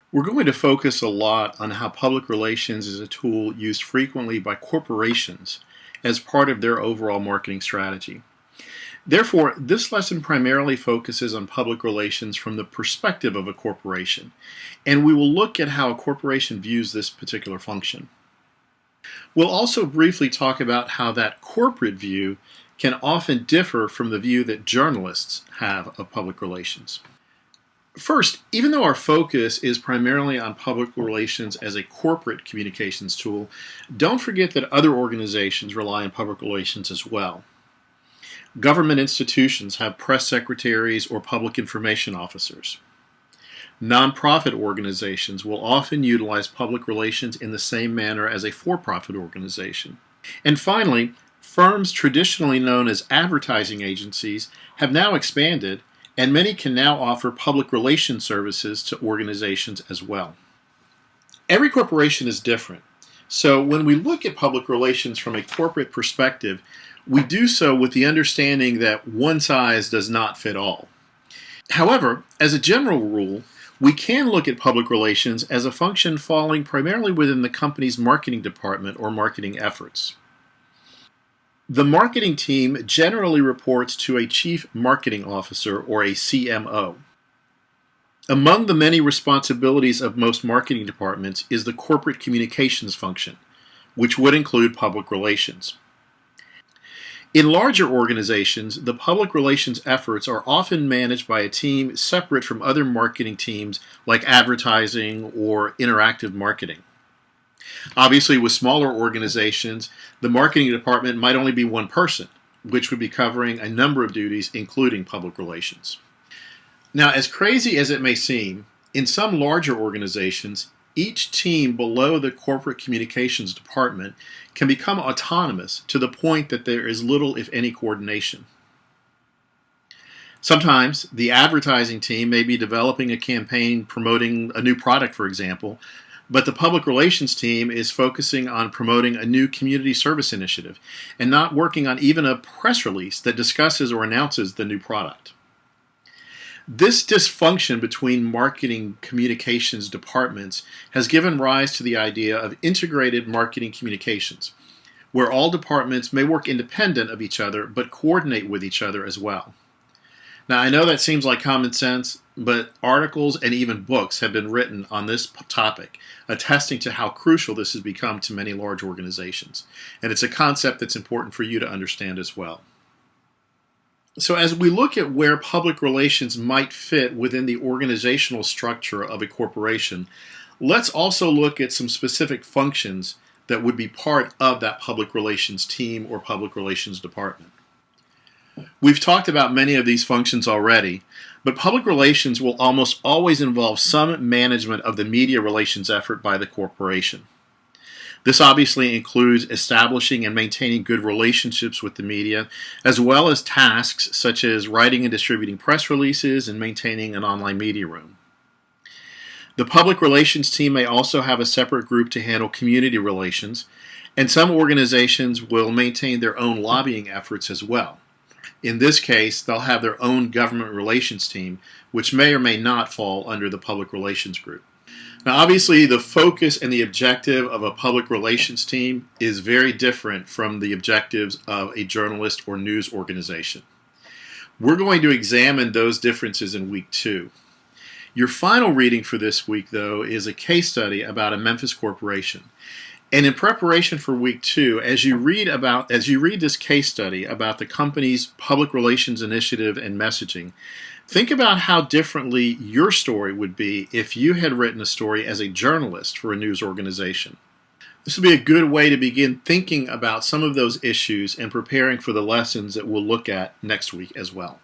We're going to focus a lot on how public relations is a tool used frequently by corporations as part of their overall marketing strategy. Therefore, this lesson primarily focuses on public relations from the perspective of a corporation, and we will look at how a corporation views this particular function. We'll also briefly talk about how that corporate view can often differ from the view that journalists have of public relations. First, even though our focus is primarily on public relations as a corporate communications tool, don't forget that other organizations rely on public relations as well. Government institutions have press secretaries or public information officers. Nonprofit organizations will often utilize public relations in the same manner as a for-profit organization. And finally, firms traditionally known as advertising agencies have now expanded, and many can now offer public relations services to organizations as well. Every corporation is different, so when we look at public relations from a corporate perspective, we do so with the understanding that one size does not fit all. However, as a general rule, we can look at public relations as a function falling primarily within the company's marketing department or marketing efforts. The marketing team generally reports to a Chief Marketing Officer or a CMO. Among the many responsibilities of most marketing departments is the corporate communications function, which would include public relations. In larger organizations, the public relations efforts are often managed by a team separate from other marketing teams like advertising or interactive marketing. Obviously, with smaller organizations, the marketing department might only be one person, which would be covering a number of duties, including public relations. Now, as crazy as it may seem, in some larger organizations, each team below the corporate communications department can become autonomous to the point that there is little, if any, coordination. Sometimes the advertising team may be developing a campaign promoting a new product, for example, but the public relations team is focusing on promoting a new community service initiative and not working on even a press release that discusses or announces the new product. This dysfunction between marketing communications departments has given rise to the idea of integrated marketing communications, where all departments may work independent of each other but coordinate with each other as well. Now, I know that seems like common sense, but articles and even books have been written on this topic, attesting to how crucial this has become to many large organizations. And it's a concept that's important for you to understand as well. So as we look at where public relations might fit within the organizational structure of a corporation, let's also look at some specific functions that would be part of that public relations team or public relations department. We've talked about many of these functions already, but public relations will almost always involve some management of the media relations effort by the corporation. This obviously includes establishing and maintaining good relationships with the media, as well as tasks such as writing and distributing press releases and maintaining an online media room. The public relations team may also have a separate group to handle community relations, and some organizations will maintain their own lobbying efforts as well. In this case, they'll have their own government relations team, which may or may not fall under the public relations group. Now, obviously, the focus and the objective of a public relations team is very different from the objectives of a journalist or news organization. We're going to examine those differences in week 2. Your final reading for this week, though, is a case study about a Memphis corporation. And in preparation for week 2, as you read this case study about the company's public relations initiative and messaging, think about how differently your story would be if you had written a story as a journalist for a news organization. This would be a good way to begin thinking about some of those issues and preparing for the lessons that we'll look at next week as well.